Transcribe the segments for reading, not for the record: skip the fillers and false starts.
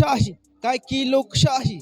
लोकशाही, काय की लोकशाही,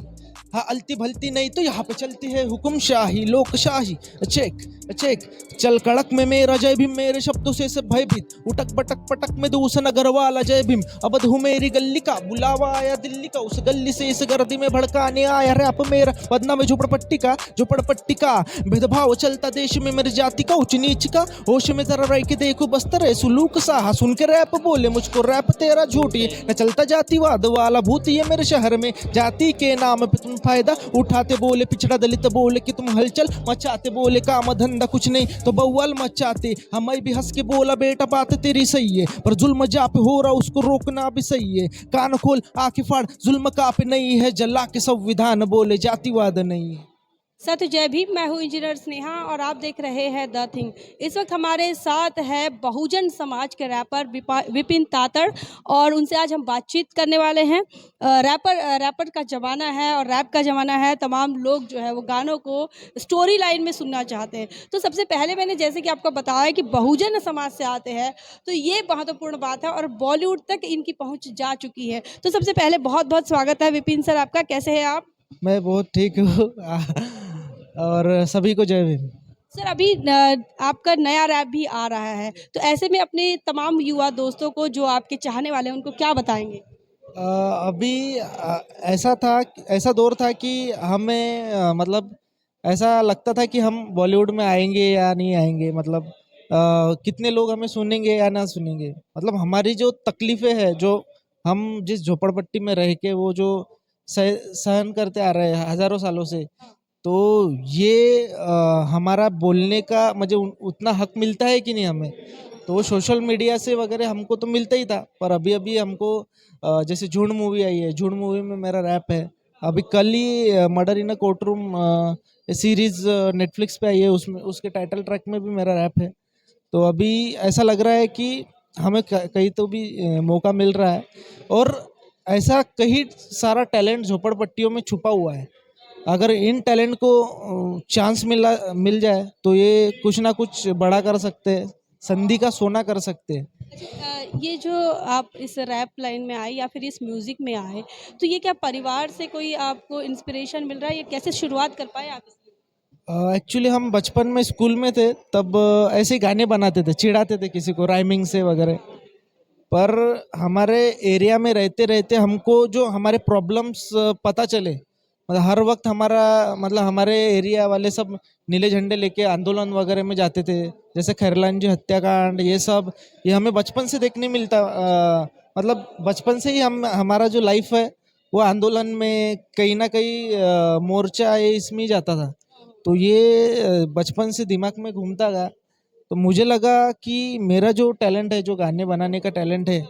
हाँ अलती भलती नहीं तो यहाँ पे चलती है हुकुमशाही लोकशाही। चेक चेक, चल कड़क में मेरा जय भीम, मेरे शब्दों से सब भयभीत, उटक बटक पटक में दूसरा नगर वाला जय भीम, अवध हूँ मेरी गली का, बुलावा आया दिल्ली का, उस गली से इस गर्दी में भड़काने आया रैप मेरा, बदनाम है झोपड़पट्टी का भेदभाव चलता देश में मेरी जाति का, उच्च नीच का, होश में जरा रह के देखो बस्तर है सुलूक सा, सुन के रैप बोले मुझको रैप तेरा झूठी, न चलता जातिवाद वाला भूत ये मेरे शहर में, जाति के नाम पे तुम फायदा उठाते, बोले पिछड़ा दलित बोले कि तुम हलचल मचाते, बोले काम धंधा कुछ नहीं तो बवाल मचाते, हमें भी हंस के बोला बेटा बात तेरी सही है, पर जुल्म जहाँ पे हो रहा उसको रोकना भी सही है, कान खोल आंखें फाड़, जुल्म का पे नहीं है, जला के संविधान बोले जातिवाद नहीं है। सत्य जय भीम। मैं हूँ इंजीनियर स्नेहा और आप देख रहे हैं द थिंग। इस वक्त हमारे साथ है बहुजन समाज के रैपर विपिन तातड़ और उनसे आज हम बातचीत करने वाले हैं। रैपर का ज़माना है और रैप का ज़माना है। तमाम लोग जो है वो गानों को स्टोरी लाइन में सुनना चाहते हैं। तो सबसे पहले मैंने जैसे कि आपको बताया कि बहुजन समाज से आते हैं, तो ये महत्वपूर्ण बात है और बॉलीवुड तक इनकी पहुँच जा चुकी है। तो सबसे पहले बहुत बहुत स्वागत है विपिन सर आपका। कैसे हैं आप? मैं बहुत ठीक हूँ और सभी को जय भीम। सर अभी आपका नया रैप भी आ रहा है, तो ऐसे में अपने तमाम युवा दोस्तों को जो आपके चाहने वाले हैं उनको क्या बताएंगे? अभी ऐसा दौर था कि हमें मतलब ऐसा लगता था कि हम बॉलीवुड में आएंगे या नहीं आएंगे, मतलब कितने लोग हमें सुनेंगे या ना सुनेंगे, मतलब हमारी जो तकलीफ़ें हैं, जो हम जिस झोपड़पट्टी में रह के वो जो सहन करते आ रहे हैं हज़ारों सालों से, तो ये हमारा बोलने का मुझे उतना हक मिलता है कि नहीं हमें, तो वो सोशल मीडिया से वगैरह हमको तो मिलता ही था, पर अभी अभी हमको जैसे झुंड मूवी आई है, झुंड मूवी में मेरा रैप है। अभी कल ही murder in a courtroom series Netflix पे आई है, उसमें उसके टाइटल ट्रैक में भी मेरा रैप है। तो अभी ऐसा लग रहा है कि हमें कहीं तो भी मौका मिल रहा है, और ऐसा कहीं सारा टैलेंट झोपड़पट्टियों में छुपा हुआ है। अगर इन टैलेंट को चांस मिल जाए तो ये कुछ ना कुछ बड़ा कर सकते हैं, संधि का सोना कर सकते हैं। ये जो आप इस रैप लाइन में आए या फिर इस म्यूज़िक में आए, तो ये क्या परिवार से कोई आपको इंस्पिरेशन मिल रहा है या कैसे शुरुआत कर पाए आप इसकी? एक्चुअली हम बचपन में स्कूल में थे तब ऐसे ही गाने बनाते थे, चिढ़ाते थे किसी को राइमिंग से वगैरह, पर हमारे एरिया में रहते रहते हमको जो हमारे प्रॉब्लम्स पता चले, मतलब हर वक्त हमारा मतलब हमारे एरिया वाले सब नीले झंडे लेके आंदोलन वगैरह में जाते थे, जैसे खैरलान जी हत्याकांड, ये हमें बचपन से देखने मिलता, मतलब बचपन से ही हमारा जो लाइफ है वो आंदोलन में कहीं ना कहीं मोर्चा ये इसमें ही जाता था, तो ये बचपन से दिमाग में घूमता गया। तो मुझे लगा कि मेरा जो टैलेंट है, जो गाने बनाने का टैलेंट है,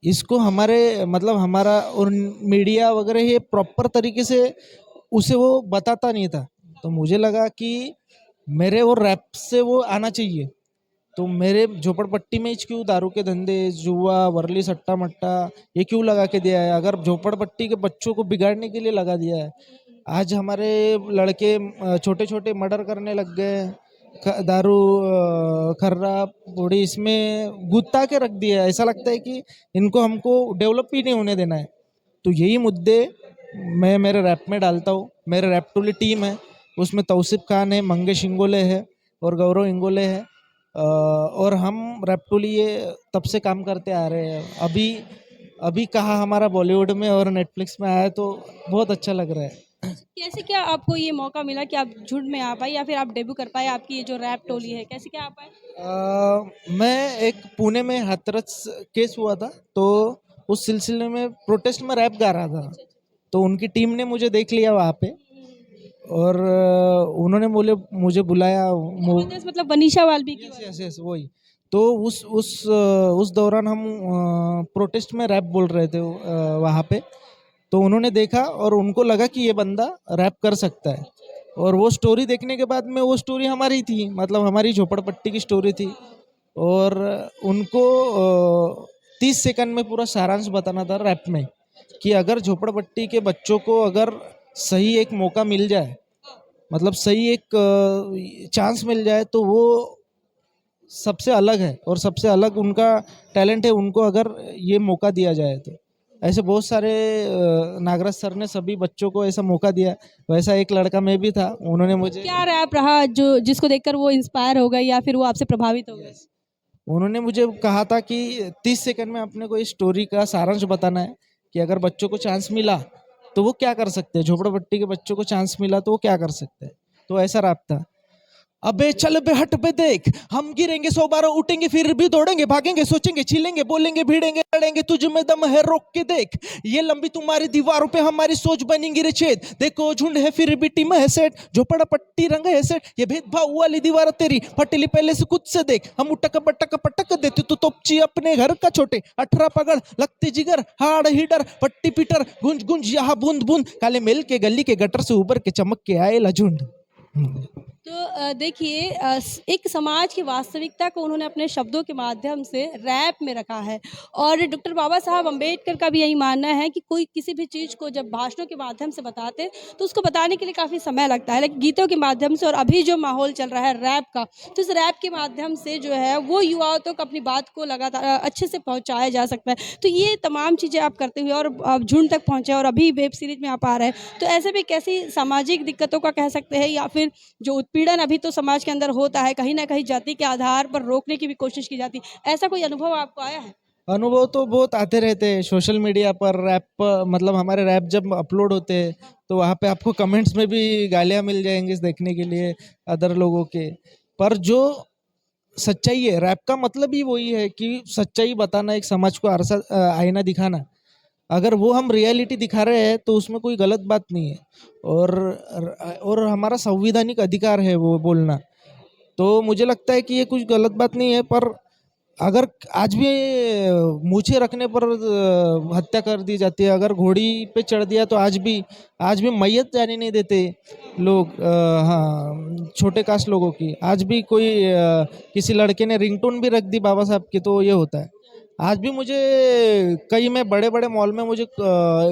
इसको हमारे मतलब हमारा और मीडिया वगैरह ये प्रॉपर तरीके से उसे वो बताता नहीं था, तो मुझे लगा कि मेरे वो रैप से वो आना चाहिए। तो मेरे झोपड़पट्टी में क्यों दारू के धंधे, जुआ, वर्ली, सट्टा मट्टा ये क्यों लगा के दिया है? अगर झोपड़पट्टी के बच्चों को बिगाड़ने के लिए लगा दिया है, आज हमारे लड़के छोटे छोटे मर्डर करने लग गए, दारू खर्रा पूड़ी इसमें गुत्ता के रख दिया है। ऐसा लगता है कि इनको हमको डेवलप ही नहीं होने देना है। तो यही मुद्दे मैं मेरे रैप में डालता हूँ। मेरे रैप टोली टीम है, उसमें तौसीफ खान है, मंगेश इंगोले है और गौरव इंगोले है, और हम रैप टोली ये तब से काम करते आ रहे हैं। अभी अभी कहा हमारा बॉलीवुड में और नेटफ्लिक्स में आया, तो बहुत अच्छा लग रहा है। कैसे क्या आपको ये मौका मिला कि आप झुंड में आ पाए या फिर आप डेब्यू कर पाए? आपकी ये जो रैप टोली है, कैसे क्या आ पाए? मैं एक पुणे में हाथरस केस हुआ था, तो उस सिलसिले में प्रोटेस्ट में रैप गा रहा था, तो उनकी टीम ने मुझे देख लिया वहाँ पे, और उन्होंने मुझे बुलाया। जबरदस्त, मतलब बनीशा वाल्मीकि यस वाला। यस यस वही। तो उस दौरान हम प्रोटेस्ट में रैप बोल रहे थे वहाँ पे, तो उन्होंने देखा और उनको लगा कि ये बंदा रैप कर सकता है, और वो स्टोरी देखने के बाद में वो स्टोरी हमारी थी, मतलब हमारी झोपड़पट्टी की स्टोरी थी, और उनको 30 सेकंड में पूरा सारांश बताना था रैप में, कि अगर झोपड़पट्टी के बच्चों को अगर सही एक मौका मिल जाए, मतलब सही एक चांस मिल जाए, तो वो सबसे अलग है, और सबसे अलग उनका टैलेंट है, उनको अगर ये मौका दिया जाए तो। ऐसे बहुत सारे नागराज सर ने सभी बच्चों को ऐसा मौका दिया। वैसा एक लड़का मैं भी था, उन्होंने मुझे क्या रैप रहा जो जिसको देखकर वो इंस्पायर हो गए या फिर वो आपसे प्रभावित हो गए? उन्होंने मुझे कहा था कि 30 सेकंड में अपने को इस स्टोरी का सारांश बताना है कि अगर बच्चों को चांस मिला तो वो क्या कर सकते हैं, झोपड़पट्टी के बच्चों को चांस मिला तो वो क्या कर सकते हैं। तो ऐसा रैप था। अबे चल बे हट बे देख, हम गिरेंगे 100 बार उठेंगे फिर भी दौड़ेंगे, भागेंगे सोचेंगे छिलेंगे बोलेंगे भिड़ेंगे लड़ेंगे, तुझ में दम है रोक के देख, ये लंबी तुम्हारी दीवारों पे हमारी सोच बनेंगी रे छेद, देखो झुंड है फिर भी टीम है सेट, झोपड़ा पट्टी रंग है सेट, ये भेदभाव वाली दीवार तेरी फटेली पहले से खुद से देख, हम उटक बटक पटक देते तो तोपची अपने घर का छोटे, 18 पगड़ लगते जिगर हाड़ हिडर पट्टी पिटर गुंज गुंज यहाँ बूंद बूंद, काले मेल के गली के गटर से उबर के चमक के आए झुंड। तो देखिए एक समाज की वास्तविकता को उन्होंने अपने शब्दों के माध्यम से रैप में रखा है और डॉक्टर बाबा साहब अम्बेडकर का भी यही मानना है कि कोई किसी भी चीज़ को जब भाषणों के माध्यम से बताते हैं तो उसको बताने के लिए काफ़ी समय लगता है, लेकिन गीतों के माध्यम से और अभी जो माहौल चल रहा है रैप का, तो इस रैप के माध्यम से जो है वो युवाओं तक अपनी बात को लगातार अच्छे से पहुँचाया जा सकता है। तो ये तमाम चीज़ें आप करते हुए और आप झुंड तक पहुँचे और अभी वेब सीरीज में आप आ रहे हैं, तो ऐसे में कैसी सामाजिक दिक्कतों का कह सकते हैं या फिर जो उत्पीड़न अभी तो समाज के अंदर होता है, कहीं न कहीं जाति के आधार पर रोकने की भी कोशिश की जाती है। ऐसा कोई अनुभव आपको आया है? अनुभव तो बहुत आते रहते हैं सोशल मीडिया पर। रैप मतलब हमारे रैप जब अपलोड होते हैं तो वहाँ पे आपको कमेंट्स में भी गालियाँ मिल जाएंगी देखने के लिए अदर लोगों के। पर जो सच्चाई है, रैप का मतलब ही वही है कि सच्चाई बताना, एक समाज को आईना दिखाना। अगर वो हम रियलिटी दिखा रहे हैं तो उसमें कोई गलत बात नहीं है, और हमारा संवैधानिक अधिकार है वो बोलना। तो मुझे लगता है कि ये कुछ गलत बात नहीं है। पर अगर आज भी मूछें रखने पर हत्या कर दी जाती है, अगर घोड़ी पे चढ़ दिया तो आज भी मैयत जाने नहीं देते लोग। हाँ, छोटे कास्ट लोगों की आज भी कोई किसी लड़के ने रिंगटोन भी रख दी बाबा साहब की तो ये होता है। आज भी मुझे कई मैं बड़े बड़े मॉल में मुझे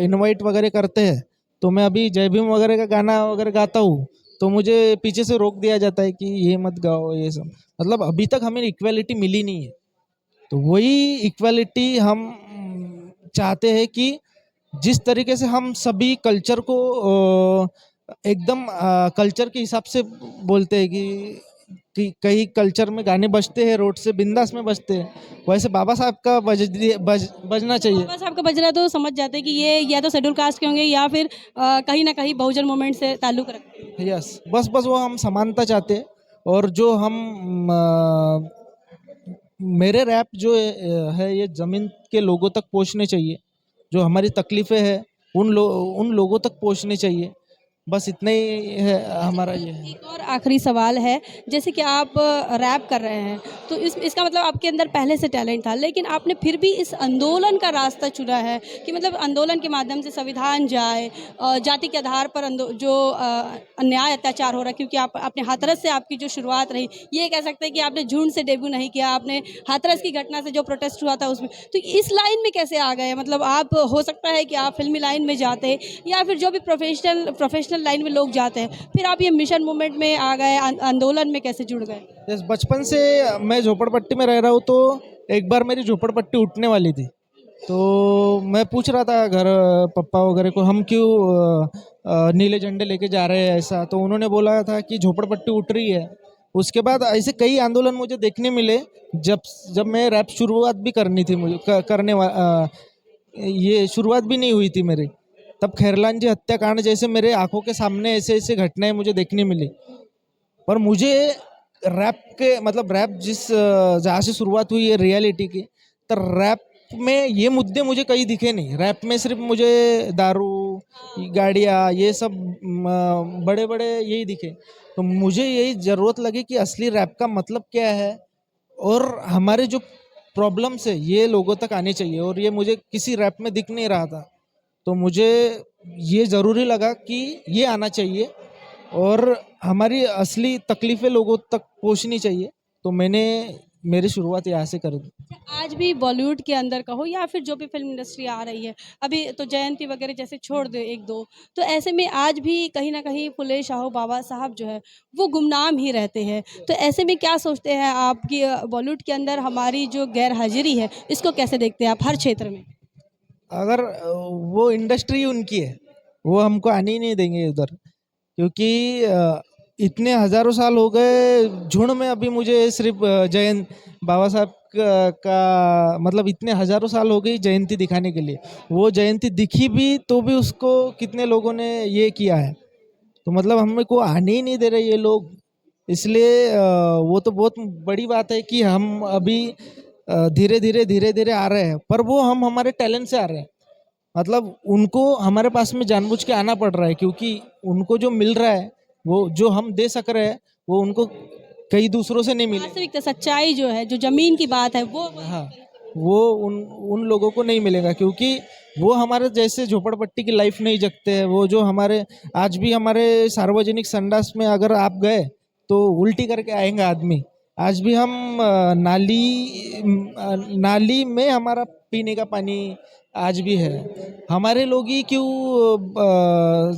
इनवाइट वगैरह करते हैं, तो मैं अभी जय भीम वगैरह का गाना वगैरह गाता हूँ तो मुझे पीछे से रोक दिया जाता है कि ये मत गाओ ये सब। मतलब अभी तक हमें इक्वालिटी मिली नहीं है। तो वही इक्वालिटी हम चाहते हैं कि जिस तरीके से हम सभी कल्चर को एकदम कल्चर के हिसाब से बोलते हैं कि कई कल्चर में गाने बजते हैं रोड से बिंदास में बजते हैं, वैसे बाबा साहब का बजना चाहिए। बाबा साहब का बजरा तो समझ जाते हैं कि ये या तो शेड्यूल कास्ट के होंगे या फिर कहीं न कहीं बहुजन मूवमेंट से ताल्लुक़ रखते हैं। यस, बस वो हम समानता चाहते हैं। और जो हम मेरे रैप जो है ये ज़मीन के लोगों तक पहुंचने चाहिए। जो हमारी तकलीफ़ें हैं उन लोगों तक पहुंचने चाहिए। बस इतना ही है हमारा ये है। एक और आखिरी सवाल है, जैसे कि आप रैप कर रहे हैं, तो इसका मतलब आपके अंदर पहले से टैलेंट था, लेकिन आपने फिर भी इस आंदोलन का रास्ता चुना है कि मतलब आंदोलन के माध्यम से संविधान जाए, जाति के आधार पर जो अन्याय अत्याचार हो रहा है, क्योंकि आप अपने हाथरस से आपकी जो शुरुआत रही, ये कह सकते हैं कि आपने झुंड से डेब्यू नहीं किया, आपने हाथरस की घटना से जो प्रोटेस्ट हुआ था उसमें। तो इस लाइन में कैसे आ गए? मतलब आप हो सकता है कि आप फिल्मी लाइन में जाते या फिर जो भी प्रोफेशनल लाइन में लोग जाते हैं, फिर आप ये मिशन मूवमेंट में आ गए, आंदोलन में कैसे जुड़ गए? यस, बचपन से मैं झोपड़पट्टी में रह रहा हूँ तो एक बार मेरी झोपड़पट्टी उठने वाली थी। तो मैं पूछ रहा था घर पप्पा वगैरह को, हम क्यों नीले झंडे लेके जा रहे हैं ऐसा। तो उन्होंने बोला था कि झोपड़पट्टी उठ रही है। उसके बाद ऐसे कई आंदोलन मुझे देखने मिले। जब मैं रैप शुरुआत भी करनी थी मुझे ये शुरुआत भी नहीं हुई थी मेरी, तब खैरलान जी हत्याकांड जैसे मेरे आंखों के सामने ऐसे ऐसे घटनाएं मुझे देखने मिली। पर मुझे रैप के मतलब रैप जहाँ से शुरुआत हुई है रियलिटी की, तो रैप में ये मुद्दे मुझे कहीं दिखे नहीं। रैप में सिर्फ मुझे दारू, गाड़ियाँ, ये सब बड़े बड़े यही दिखे। तो मुझे यही ज़रूरत लगी कि असली रैप का मतलब क्या है और हमारे जो प्रॉब्लम्स है ये लोगों तक आने चाहिए, और ये मुझे किसी रैप में दिख नहीं रहा था। तो मुझे ये ज़रूरी लगा कि ये आना चाहिए और हमारी असली तकलीफ़ें लोगों तक पहुंचनी चाहिए। तो मैंने मेरी शुरुआत यहाँ से कर दी। आज भी बॉलीवुड के अंदर कहो या फिर जो भी फिल्म इंडस्ट्री आ रही है, अभी तो जयंती वगैरह जैसे छोड़ दे एक दो, तो ऐसे में आज भी कहीं ना कहीं फुले शाहू बाबा साहब जो है वो गुमनाम ही रहते हैं। तो ऐसे में क्या सोचते हैं आप कि बॉलीवुड के अंदर हमारी जो गैर हाजिरी है इसको कैसे देखते हैं आप हर क्षेत्र में? अगर वो इंडस्ट्री उनकी है, वो हमको आने ही नहीं देंगे उधर, क्योंकि इतने हजारों साल हो गए झुंड में। अभी मुझे सिर्फ जयंत बाबा साहब का मतलब इतने हजारों साल हो गई जयंती दिखाने के लिए। वो जयंती दिखी भी तो भी उसको कितने लोगों ने ये किया है, तो मतलब हमें को आने ही नहीं दे रहे ये लोग। इसलिए वो तो बहुत बड़ी बात है कि हम अभी धीरे धीरे आ रहे हैं, पर वो हम हमारे टैलेंट से आ रहे हैं। मतलब उनको हमारे पास में जानबूझ के आना पड़ रहा है, क्योंकि उनको जो मिल रहा है, वो जो हम दे सक रहे हैं, वो उनको कई दूसरों से नहीं मिलेगा। वास्तविकता सच्चाई जो है, जो जमीन की बात है वो हाँ, वो उन उन लोगों को नहीं मिलेगा, क्योंकि वो हमारे जैसे झोपड़पट्टी की लाइफ नहीं जगते हैं। वो जो हमारे आज भी हमारे सार्वजनिक संडास में अगर आप गए तो उल्टी करके आएंगे आदमी। आज भी हम नाली में हमारा पीने का पानी आज भी है। हमारे लोग ही क्यों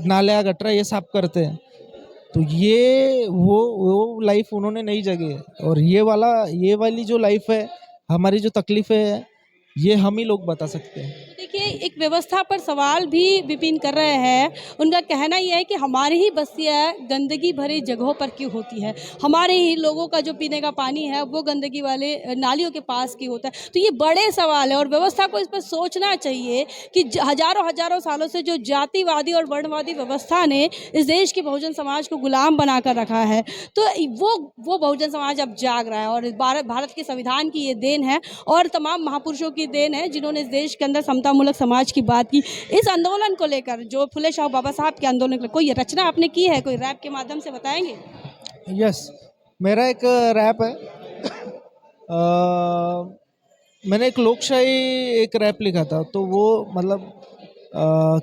नाला गटरा ये साफ करते हैं। तो ये वो लाइफ उन्होंने नहीं जगी है, और ये वाली जो लाइफ है, हमारी जो तकलीफ है, ये हम ही लोग बता सकते हैं। देखिए, एक व्यवस्था पर सवाल भी विपिन कर रहे हैं। उनका कहना यह है कि हमारी ही बस्तियाँ गंदगी भरी जगहों पर क्यों होती है, हमारे ही लोगों का जो पीने का पानी है वो गंदगी वाले नालियों के पास क्यों होता है। तो ये बड़े सवाल है और व्यवस्था को इस पर सोचना चाहिए कि हजारों हजारों सालों से जो जातिवादी और वर्णवादी व्यवस्था ने इस देश के बहुजन समाज को गुलाम बनाकर रखा है, तो वो बहुजन समाज अब जाग रहा है। और इस भारत के संविधान की ये देन है और तमाम महापुरुषों की देन है जिन्होंने इस देश के अंदर समतामूलक समाज की बात की। इस आंदोलन को लेकर, जो फुले शाह बाबा साहब के आंदोलन को लेकर कोई रचना आपने की है, कोई रैप के माध्यम से बताएंगे? यस, मेरा एक रैप है। मैंने एक लोकशाही एक रैप लिखा था, तो वो मतलब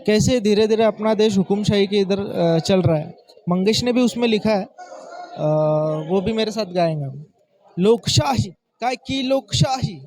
कैसे धीरे धीरे अपना देश हुकुमशाही के इधर चल रहा है। मंगेश ने भी उसमें लिखा है, वो भी मेरे साथ गाएंगा। लोकशाही काय की लोकशाही,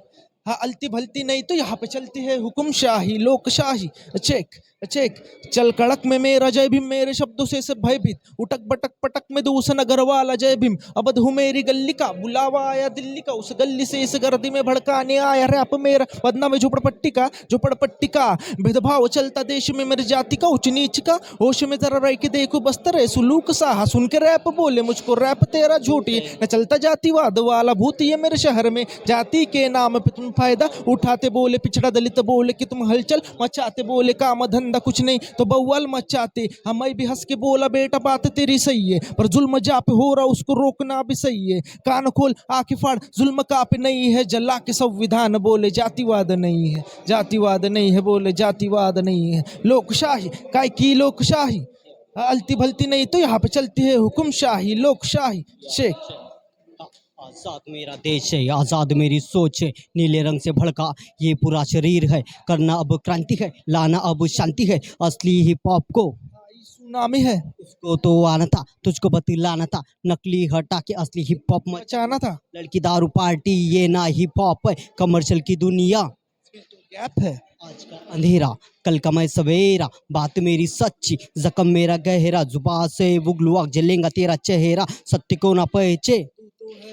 हाँ अलती भलती नहीं तो यहाँ पे चलती है हुकुमशाही। लोकशाही चेक चेक, चल कड़क में मेरा जय भीम, मेरे शब्दों से सब भयभीत, उटक बटक पटक में दूसरा घर वाला जय भीम। अबध हूँ मेरी गली का, बुलावा आया दिल्ली का, उस गली से इस गर्दी में भड़काने आया रैप मेरा। बदनाम है झोपड़पट्टी का भेदभाव चलता देश में, मेरी जाति का उच्च नीच का। होश में जरा रह के देखो बस्तर है सुलूक सा, सुन के रैप बोले मुझको रैप तेरा झूठी। न चलता जातिवाद वाला भूत ये मेरे शहर में, जाति के नाम पे तुम फायदा उठाते, बोले पिछड़ा दलित बोले कि तुम हलचल मचाते, बोले काम धंधा कुछ नहीं तो बवाल मचाते। हमें भी हंस के बोला बेटा बात तेरी सही है, पर जुल्म जा पे हो रहा उसको रोकना भी सही है। कान खोल आंखें फाड़, जुल्म का पे नहीं है, जला के संविधान बोले जातिवाद नहीं है, जातिवाद नहीं है, बोले जातिवाद नहीं है। लोकशाही काय की लोकशाही, अलती भलती नहीं तो यहाँ पे चलती है हुकुमशाही। लोकशाही शेख। आजाद मेरा देश है, आजाद मेरी सोच है, नीले रंग से भड़का ये पूरा शरीर है। करना अब क्रांति है, लाना अब शांति है, असली हिप हॉप को सुनामी है, उसको तो आना था, तुझको बतलाना था, नकली हटा के असली हिप हॉप मचाना था। लड़की दारू पार्टी ये ना हिप हॉप है, कमर्शियल की दुनिया गैप है। आज का अंधेरा कल का मैं सवेरा, बात मेरी सच्ची जख्म मेरा गहरा, जुबा से उगलुआ जलेगा तेरा चेहरा, सत्य को ना पहचे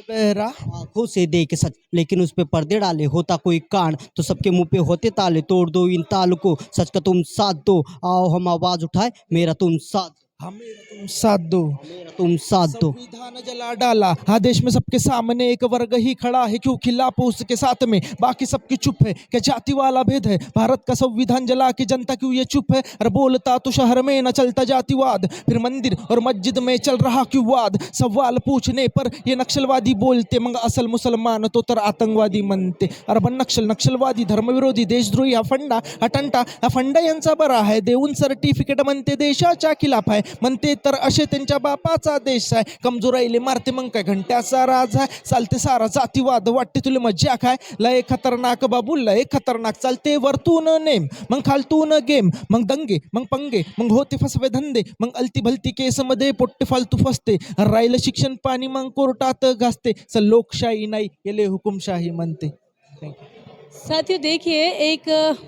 बहरा। आंखों से देख सच लेकिन उस पे पर्दे डाले, होता कोई कांड तो सबके मुंह पे होते ताले। तोड़ दो इन ताल को, सच का तुम साथ दो, आओ हम आवाज उठाए मेरा तुम साथ, हमें तुम साथ दो, मेरा तुम साथ दो। संविधान जला डाला, हाँ देश में सबके सामने एक वर्ग ही खड़ा है, क्यों खिलाफ उसके साथ में बाकी सबकी चुप है। क्या जाति वाला भेद है, भारत का संविधान जला के जनता क्यों ये चुप है। अरे बोलता तो शहर में न चलता जातिवाद, फिर मंदिर और मस्जिद में चल रहा क्यों वाद। सवाल पूछने पर ये नक्सलवादी बोलते, मगर असल मुसलमान तो तर आतंकवादी मनते। अरे पण नक्सलवादी धर्मविरोधी देशद्रोही हा फंडा अटंटा, हा फंडा यांचा बरा आहे, देऊन सर्टिफिकेट म्हणते देशाच्या खिलाफ आहे, म्हणते तर असे त्यांच्या बापाचा देश आहे। कमजोराईले मारते मग काय घंट्याचा राज आहे, चालते सारा जातीवाद वाटते तुले मज्जा काय। लय खतरनाक बाबू लय खतरनाक, चालते वरतून नेम मग खालतून गेम, मग दंगे मग पंगे मग होते फसवे धंदे, मग अलती भलती केसमध्ये पोट्टे फालतू फसते। राहिलं शिक्षण पाणी मग कोर्टात घासते, स लोकशाही नाही गेले हुकुमशाही म्हणते। थँक्यू। साथियों देखिए, एक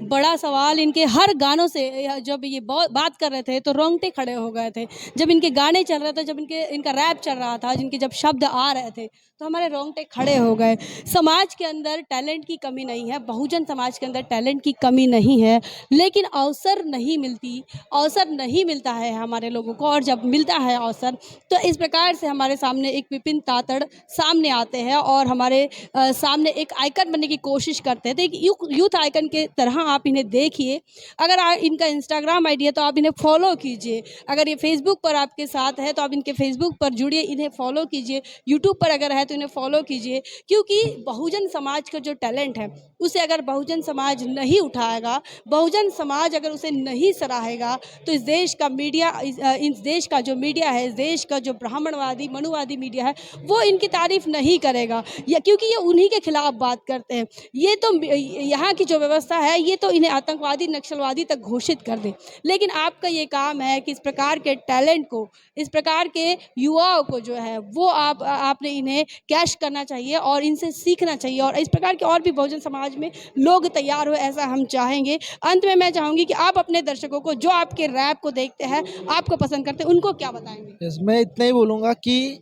बड़ा सवाल इनके हर गानों से जब ये बात कर रहे थे तो रोंगटे खड़े हो गए थे। जब इनके गाने चल रहे थे, जब इनका रैप चल रहा था, जिनके जब शब्द आ रहे थे तो हमारे रोंगटे खड़े हो गए। समाज के अंदर टैलेंट की कमी नहीं है, बहुजन समाज के अंदर टैलेंट की कमी नहीं है, लेकिन अवसर नहीं मिलता है हमारे लोगों को। और जब मिलता है अवसर तो इस प्रकार से हमारे सामने एक विपिन तातड़ सामने आते हैं और हमारे सामने एक आइकन बनने की कोशिश करते हैं। तो एक यूथ आइकन के तरह आप इन्हें देखिए। अगर इनका इंस्टाग्राम आईडी है तो आप इन्हें फॉलो कीजिए। अगर ये फेसबुक पर आपके साथ है तो आप इनके फेसबुक पर जुड़िए, इन्हें फॉलो कीजिए। यूट्यूब पर अगर है तो इन्हें फॉलो कीजिए, क्योंकि बहुजन समाज का जो टैलेंट है उसे अगर बहुजन समाज नहीं उठाएगा, बहुजन समाज अगर उसे नहीं सराहेगा, तो इस देश का मीडिया, इस देश का जो मीडिया है, इस देश का जो ब्राह्मणवादी मनुवादी मीडिया है, वो इनकी तारीफ नहीं करेगा, या क्योंकि ये उन्हीं के खिलाफ बात करते हैं। ये तो यहाँ की जो व्यवस्था है ये तो इन्हें आतंकवादी नक्सलवादी तक घोषित कर दे, लेकिन आपका ये काम है कि इस प्रकार के टैलेंट को, इस प्रकार के युवाओं को जो है वो आपने इन्हें कैश करना चाहिए और इनसे सीखना चाहिए, और इस प्रकार के और भी बहुजन समाज में लोग तैयार हो, ऐसा हम चाहेंगे। अंत में मैं चाहूँगी कि आप अपने दर्शकों को, जो आपके रैप को देखते हैं, आपको पसंद करते हैं, उनको क्या बताएंगे? यस, मैं इतना ही बोलूँगा कि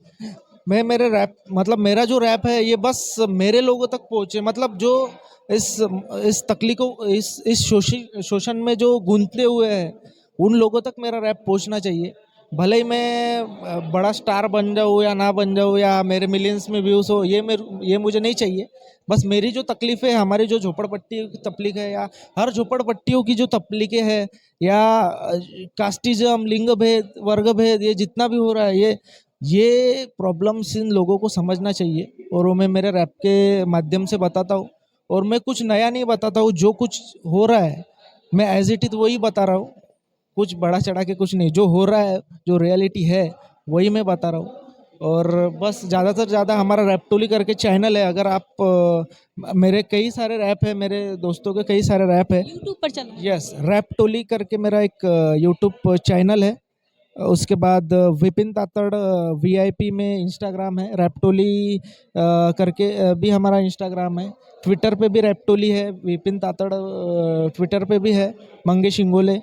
मैं मेरे रैप मतलब मेरा जो रैप है ये बस मेरे लोगों तक पहुँचे, मतलब जो इस तकलीफ़ों इस शोषण में जो गूंथते हुए हैं उन लोगों तक मेरा रैप पहुँचना चाहिए। भले ही मैं बड़ा स्टार बन जाऊँ या ना बन जाऊँ या मेरे मिलियंस में व्यूज़ हो, ये मुझे नहीं चाहिए। बस मेरी जो तकलीफ़ें, हमारी जो झोपड़पट्टियों की तकलीफ़ है या हर झोपड़पट्टियों की जो तकलीफ़ें हैं या कास्टिज़्म, लिंग भेद, वर्ग भेद, ये जितना भी हो रहा है ये प्रॉब्लम्स इन लोगों को समझना चाहिए, और वो मैं मेरे रैप के माध्यम से बताता हूँ। और मैं कुछ नया नहीं बताता हूँ, जो कुछ हो रहा है मैं एज इट इज़ वही बता रहा हूँ, कुछ बड़ा चढ़ा के कुछ नहीं, जो हो रहा है, जो रियलिटी है वही मैं बता रहा हूँ। और बस ज़्यादा से ज़्यादा हमारा रैपटोली करके चैनल है, अगर आप मेरे कई सारे रैप है, मेरे दोस्तों के कई सारे रैप है यूट्यूब पर चला है। यस, रैपटोली करके मेरा एक यूट्यूब चैनल है। उसके बाद विपिन तातड़ VIP में इंस्टाग्राम है, रैपटोली करके भी हमारा इंस्टाग्राम है। ट्विटर पे भी रैपटोली है, विपिन तातड़ ट्विटर पे भी है, मंगेश इंगोले।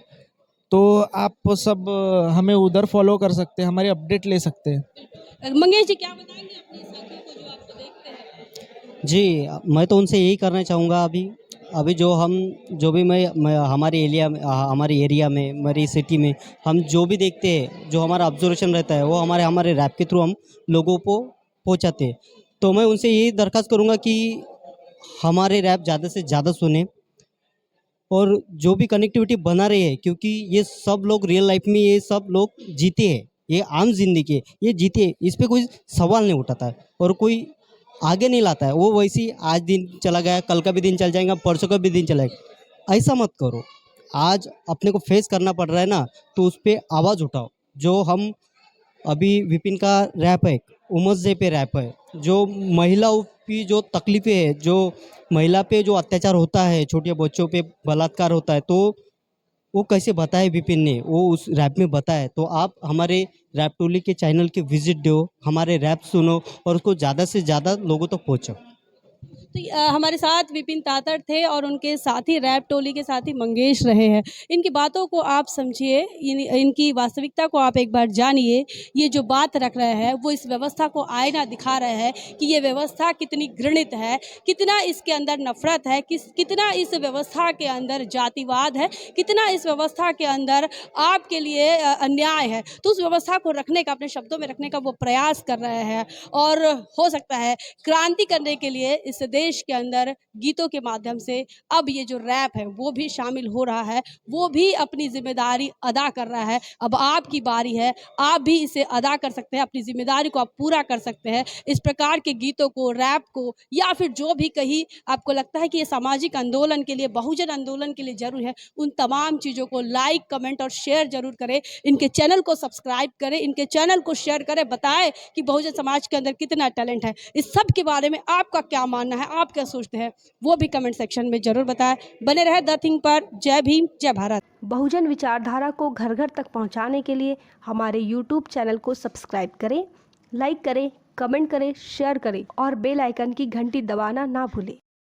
तो आप सब हमें उधर फॉलो कर सकते हैं, हमारी अपडेट ले सकते हैं। मंगेश जी, क्या बताएंगे अपने साथियों को जो आपको देखते हैं? जी, मैं तो उनसे यही करना चाहूँगा अभी जो भी मैं हमारे एरिया में, हमारी सिटी में हम जो भी देखते हैं, जो हमारा ऑब्जर्वेशन रहता है वो हमारे रैप के थ्रू हम लोगों को पहुँचाते हैं। तो मैं उनसे यही दरख्वास्त करूँगा कि हमारे रैप ज़्यादा से ज़्यादा सुने और जो भी कनेक्टिविटी बना रहे हैं, क्योंकि ये सब लोग रियल लाइफ में ये सब लोग जीते हैं, ये आम जिंदगी है, ये जीते हैं, इस पे कोई सवाल नहीं उठाता है और कोई आगे नहीं लाता है। वो वैसे ही आज दिन चला गया, कल का भी दिन चल जाएगा, परसों का भी दिन चलेगा। ऐसा मत करो। आज अपने को फेस करना पड़ रहा है ना, तो उस पर आवाज़ उठाओ। जो हम अभी विपिन का रैप है, उमस डे पे रैप है, जो महिलाओं की जो तकलीफ़ें है, जो महिला पे जो अत्याचार होता है, छोटे बच्चों पे बलात्कार होता है, तो वो कैसे बताए विपिन ने, वो उस रैप में बताया। तो आप हमारे रैप टोली के चैनल के विजिट दो, हमारे रैप सुनो और उसको ज़्यादा से ज़्यादा लोगों तक पहुँचाओ। तो हमारे साथ विपिन तातड़ थे और उनके साथी रैप टोली के साथी मंगेश रहे हैं। इनकी बातों को आप समझिए, इनकी वास्तविकता को आप एक बार जानिए। ये जो बात रख रहे हैं वो इस व्यवस्था को आईना दिखा रहे हैं कि ये व्यवस्था कितनी घृणित है, कितना इसके अंदर नफरत है, कितना इस व्यवस्था के अंदर जातिवाद है, कितना इस व्यवस्था के अंदर आपके लिए अन्याय है। तो उस व्यवस्था को रखने का, अपने शब्दों में रखने का वो प्रयास कर रहे हैं, और हो सकता है क्रांति करने के लिए इस देश के अंदर गीतों के माध्यम से अब ये जो रैप है वो भी शामिल हो रहा है, वो भी अपनी जिम्मेदारी अदा कर रहा है। अब आपकी बारी है, आप भी इसे अदा कर सकते हैं, अपनी जिम्मेदारी को आप पूरा कर सकते हैं। इस प्रकार के गीतों को, रैप को, या फिर जो भी कहीं आपको लगता है कि ये सामाजिक आंदोलन के लिए, बहुजन आंदोलन के लिए जरूरी है, उन तमाम चीज़ों को लाइक, कमेंट और शेयर जरूर करें। इनके चैनल को सब्सक्राइब करें, इनके चैनल को शेयर करें, बताएं कि बहुजन समाज के अंदर कितना टैलेंट है। इस सब के बारे में आपका क्या मानना है, आप क्या सोचते हैं, वो भी कमेंट सेक्शन में जरूर बताएं। बने रहे द थिंग पर। जय भीम, जय भारत। बहुजन विचारधारा को घर घर तक पहुंचाने के लिए हमारे YouTube चैनल को सब्सक्राइब करें, लाइक करें, कमेंट करें, शेयर करें और बेल आइकन की घंटी दबाना ना भूलें।